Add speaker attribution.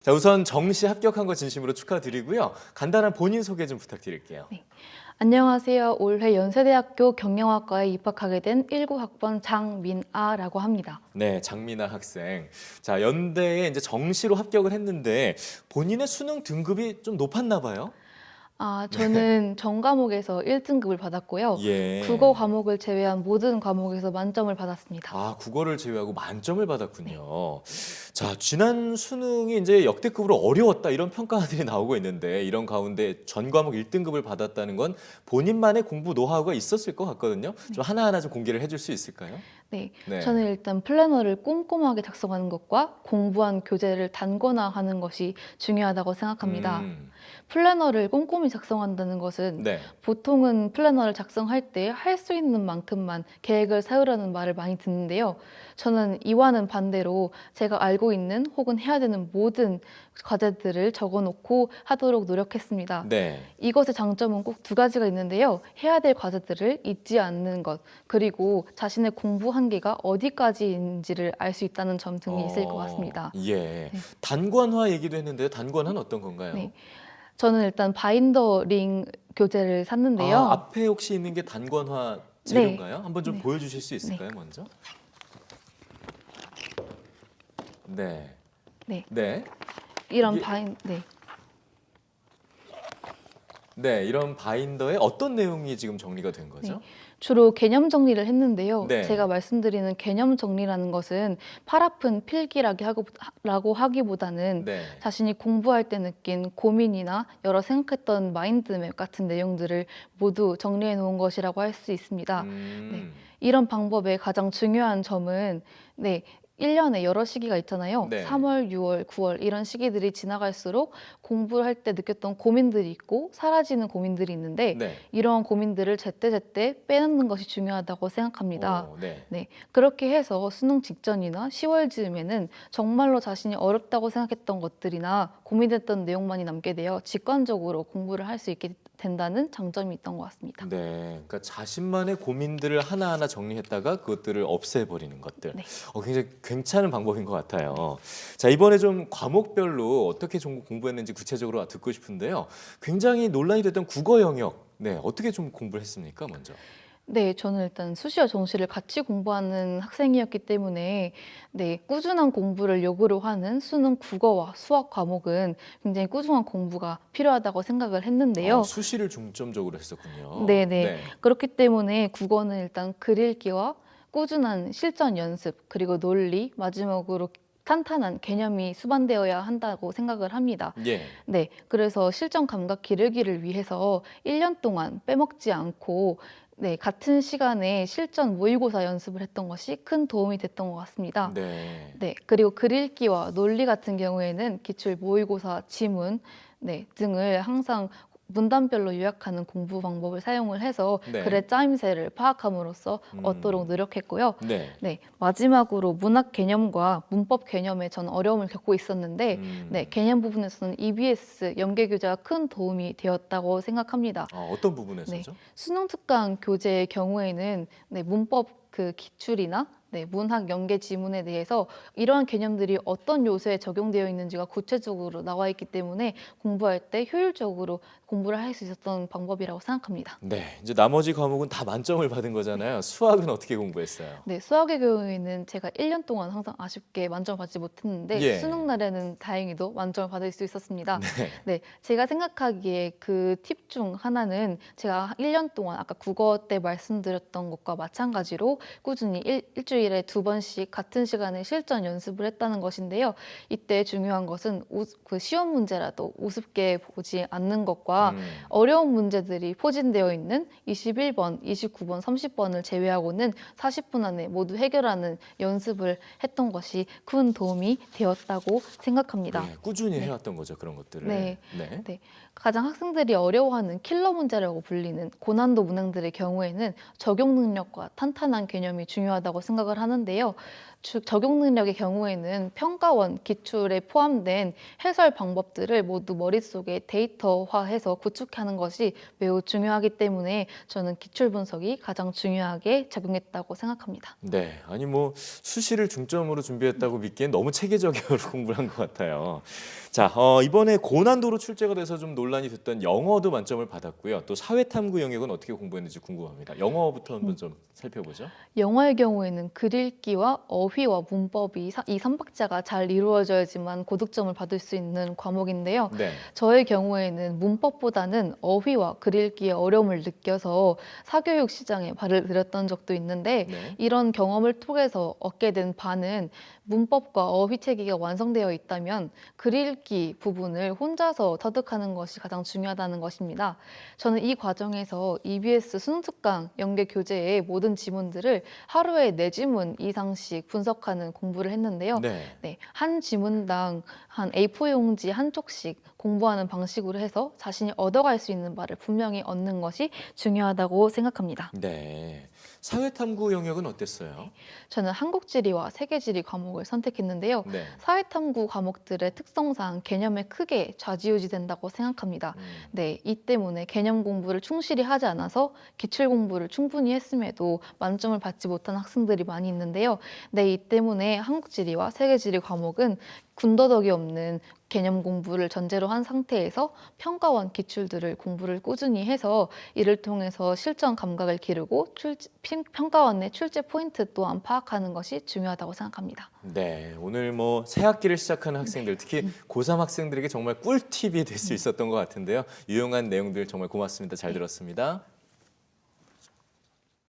Speaker 1: 자, 우선 정시 합격한 거 진심으로 축하드리고요. 간단한 본인 소개 좀 부탁드릴게요.
Speaker 2: 네. 안녕하세요. 올해 연세대학교 경영학과에 입학하게 된 19학번 장민아라고 합니다.
Speaker 1: 네, 장민아 학생. 자, 연대에 이제 정시로 합격을 했는데 본인의 수능 등급이 좀 높았나 봐요?
Speaker 2: 저는 전 과목에서 1등급을 받았고요. 국어
Speaker 1: 예.
Speaker 2: 과목을 제외한 모든 과목에서 만점을 받았습니다.
Speaker 1: 아, 국어를 제외하고 만점을
Speaker 2: 네.
Speaker 1: 받았군요. 자, 지난 수능이 이제 역대급으로 어려웠다 이런 평가들이 나오고 있는데 이런 가운데 전 과목 1등급을 받았다는 건 본인만의 공부 노하우가 있었을 것 같거든요. 좀 하나하나 좀 공개를 해줄 수 있을까요?
Speaker 2: 네,
Speaker 1: 네.
Speaker 2: 저는 일단 플래너를 꼼꼼하게 작성하는 것과 공부한 교재를 단권화하는 것이 중요하다고 생각합니다.
Speaker 1: 음,
Speaker 2: 플래너를 꼼꼼히 작성한다는 것은
Speaker 1: 네.
Speaker 2: 보통은 플래너를 작성할 때 할 수 있는 만큼만 계획을 세우라는 말을 많이 듣는데요. 저는 이와는 반대로 제가 알고 있는 혹은 해야 되는 모든 과제들을 적어놓고 하도록 노력했습니다.
Speaker 1: 네.
Speaker 2: 이것의 장점은 꼭 두 가지가 있는데요. 해야 될 과제들을 잊지 않는 것, 그리고 자신의 공부 한계가 어디까지인지를 알 수 있다는 점 등이 있을 것 같습니다.
Speaker 1: 예.
Speaker 2: 네.
Speaker 1: 단권화 얘기도 했는데요. 단권화는 어떤 건가요?
Speaker 2: 네. 저는 일단 바인더링 교재를 샀는데요.
Speaker 1: 아, 앞에 혹시 있는 게 단권화
Speaker 2: 네.
Speaker 1: 재료인가요? 한번 좀
Speaker 2: 네.
Speaker 1: 보여주실 수
Speaker 2: 네.
Speaker 1: 있을까요, 먼저? 네.
Speaker 2: 네.
Speaker 1: 네.
Speaker 2: 이런
Speaker 1: 이게
Speaker 2: 네.
Speaker 1: 네, 이런 바인더에 어떤 내용이 지금 정리가 된
Speaker 2: 네.
Speaker 1: 거죠?
Speaker 2: 주로 개념 정리를 했는데요.
Speaker 1: 네.
Speaker 2: 제가 말씀드리는 개념 정리라는 것은 팔 아픈 필기라고 하기보다는
Speaker 1: 네.
Speaker 2: 자신이 공부할 때 느낀 고민이나 여러 생각했던 마인드맵 같은 내용들을 모두 정리해 놓은 것이라고 할 수 있습니다. 네.
Speaker 1: 음.
Speaker 2: 이런 방법의 가장 중요한 점은 1년에 여러 시기가 있잖아요.
Speaker 1: 네.
Speaker 2: 3월, 6월, 9월 이런 시기들이 지나갈수록 공부를 할 때 느꼈던 고민들이 있고 사라지는 고민들이 있는데
Speaker 1: 네.
Speaker 2: 이러한 고민들을 제때제때 빼놓는 것이 중요하다고 생각합니다.
Speaker 1: 네.
Speaker 2: 네, 그렇게 해서 수능 직전이나 10월 즈음에는 정말로 자신이 어렵다고 생각했던 것들이나 고민됐던 내용만이 남게 되어 직관적으로 공부를 할 수 있게 된다는 장점이 있던 것 같습니다.
Speaker 1: 네. 그러니까 자신만의 고민들을 하나하나 정리했다가 그것들을 없애버리는 것들.
Speaker 2: 네.
Speaker 1: 굉장히 괜찮은 방법인 것 같아요. 자, 이번에 좀 과목별로 어떻게 좀 공부했는지 구체적으로 듣고 싶은데요. 굉장히 논란이 됐던 국어 영역. 네, 어떻게 좀 공부를 했습니까, 먼저?
Speaker 2: 네, 저는 일단 수시와 정시를 같이 공부하는 학생이었기 때문에 꾸준한 공부를 요구를 하는 수능 국어와 수학 과목은 굉장히 꾸준한 공부가 필요하다고 생각을 했는데요.
Speaker 1: 수시를 중점적으로 했었군요.
Speaker 2: 네네.
Speaker 1: 네.
Speaker 2: 그렇기 때문에 국어는 일단 글 읽기와 꾸준한 실전 연습, 그리고 논리, 마지막으로 탄탄한 개념이 수반되어야 한다고 생각을 합니다.
Speaker 1: 예.
Speaker 2: 네, 그래서 실전 감각 기르기를 위해서 1년 동안 빼먹지 않고 같은 시간에 실전 모의고사 연습을 했던 것이 큰 도움이 됐던 것 같습니다.
Speaker 1: 네.
Speaker 2: 네, 그리고 글 읽기와 논리 같은 경우에는 기출 모의고사 지문 등을 항상 문단별로 요약하는 공부 방법을 사용을 해서
Speaker 1: 네.
Speaker 2: 글의 짜임새를 파악함으로써 얻도록 노력했고요.
Speaker 1: 네.
Speaker 2: 마지막으로 문학 개념과 문법 개념에 전 어려움을 겪고 있었는데 개념 부분에서는 EBS 연계 교재가 큰 도움이 되었다고 생각합니다.
Speaker 1: 어떤
Speaker 2: 네,
Speaker 1: 부분에서죠?
Speaker 2: 수능 특강 교재의 경우에는 문법 그 기출이나 문학 연계 지문에 대해서 이러한 개념들이 어떤 요소에 적용되어 있는지가 구체적으로 나와 있기 때문에 공부할 때 효율적으로 공부를 할 수 있었던 방법이라고 생각합니다.
Speaker 1: 네. 이제 나머지 과목은 다 만점을 받은 거잖아요. 수학은 어떻게 공부했어요?
Speaker 2: 네, 수학의 경우에는 제가 1년 동안 항상 아쉽게 만점을 받지 못했는데
Speaker 1: 예.
Speaker 2: 수능 날에는 다행히도 만점을 받을 수 있었습니다.
Speaker 1: 네.
Speaker 2: 제가 생각하기에 그 팁 중 하나는 제가 1년 동안 아까 국어 때 말씀드렸던 것과 마찬가지로 꾸준히 일주일에 2번씩 같은 시간에 실전 연습을 했다는 것인데요. 이때 중요한 것은 그 시험 문제라도 우습게 보지 않는 것과 어려운 문제들이 포진되어 있는 21번, 29번, 30번을 제외하고는 40분 안에 모두 해결하는 연습을 했던 것이 큰 도움이 되었다고 생각합니다.
Speaker 1: 네, 꾸준히 해왔던 거죠, 그런 것들을.
Speaker 2: 네.
Speaker 1: 네.
Speaker 2: 가장 학생들이 어려워하는 킬러 문제라고 불리는 고난도 문항들의 경우에는 적용 능력과 탄탄한 개념이 중요하다고 생각을 하는데요. 적용 능력의 경우에는 평가원 기출에 포함된 해설 방법들을 모두 머릿속에 데이터화해서 구축하는 것이 매우 중요하기 때문에 저는 기출 분석이 가장 중요하게 작용했다고 생각합니다.
Speaker 1: 네, 아니 뭐 수시를 중점으로 준비했다고 믿기엔 너무 체계적으로 공부를 한 것 같아요. 자, 이번에 고난도로 출제가 돼서 좀 논란이 됐던 영어도 만점을 받았고요. 또 사회탐구 영역은 어떻게 공부했는지 궁금합니다. 영어부터 한번 좀 살펴보죠.
Speaker 2: 영어의 경우에는 글 읽기와 어휘와 문법이 이 3박자가 잘 이루어져야지만 고득점을 받을 수 있는 과목인데요.
Speaker 1: 네,
Speaker 2: 저의 경우에는 문법보다는 어휘와 글 읽기의 어려움을 느껴서 사교육 시장에 발을 들였던 적도 있는데
Speaker 1: 네,
Speaker 2: 이런 경험을 통해서 얻게 된 바는 문법과 어휘 체계가 완성되어 있다면 글 읽기 부분을 혼자서 터득하는 것이 가장 중요하다는 것입니다. 저는 이 과정에서 EBS 수능 특강 연계 교재의 모든 지문들을 하루에 4지문 이상씩 분석하는 공부를 했는데요.
Speaker 1: 네.
Speaker 2: 네, 한 지문당 한 A4 용지 한 쪽씩 공부하는 방식으로 해서 자신이 얻어갈 수 있는 바를 분명히 얻는 것이 중요하다고 생각합니다.
Speaker 1: 네. 사회탐구 영역은 어땠어요?
Speaker 2: 저는 한국지리와 세계지리 과목을 선택했는데요.
Speaker 1: 네.
Speaker 2: 사회탐구 과목들의 특성상 개념에 크게 좌지우지된다고 생각합니다. 네, 이 때문에 개념 공부를 충실히 하지 않아서 기출 공부를 충분히 했음에도 만점을 받지 못한 학생들이 많이 있는데요. 네, 이 때문에 한국지리와 세계지리 과목은 군더더기 없는 개념 공부를 전제로 한 상태에서 평가원 기출들을 공부를 꾸준히 해서 이를 통해서 실전 감각을 기르고 평가원의 출제 포인트 또한 파악하는 것이 중요하다고 생각합니다.
Speaker 1: 네, 오늘 뭐 새 학기를 시작하는 학생들, 특히 고3 학생들에게 정말 꿀팁이 될 수 있었던 것 같은데요. 유용한 내용들 정말 고맙습니다. 잘 들었습니다.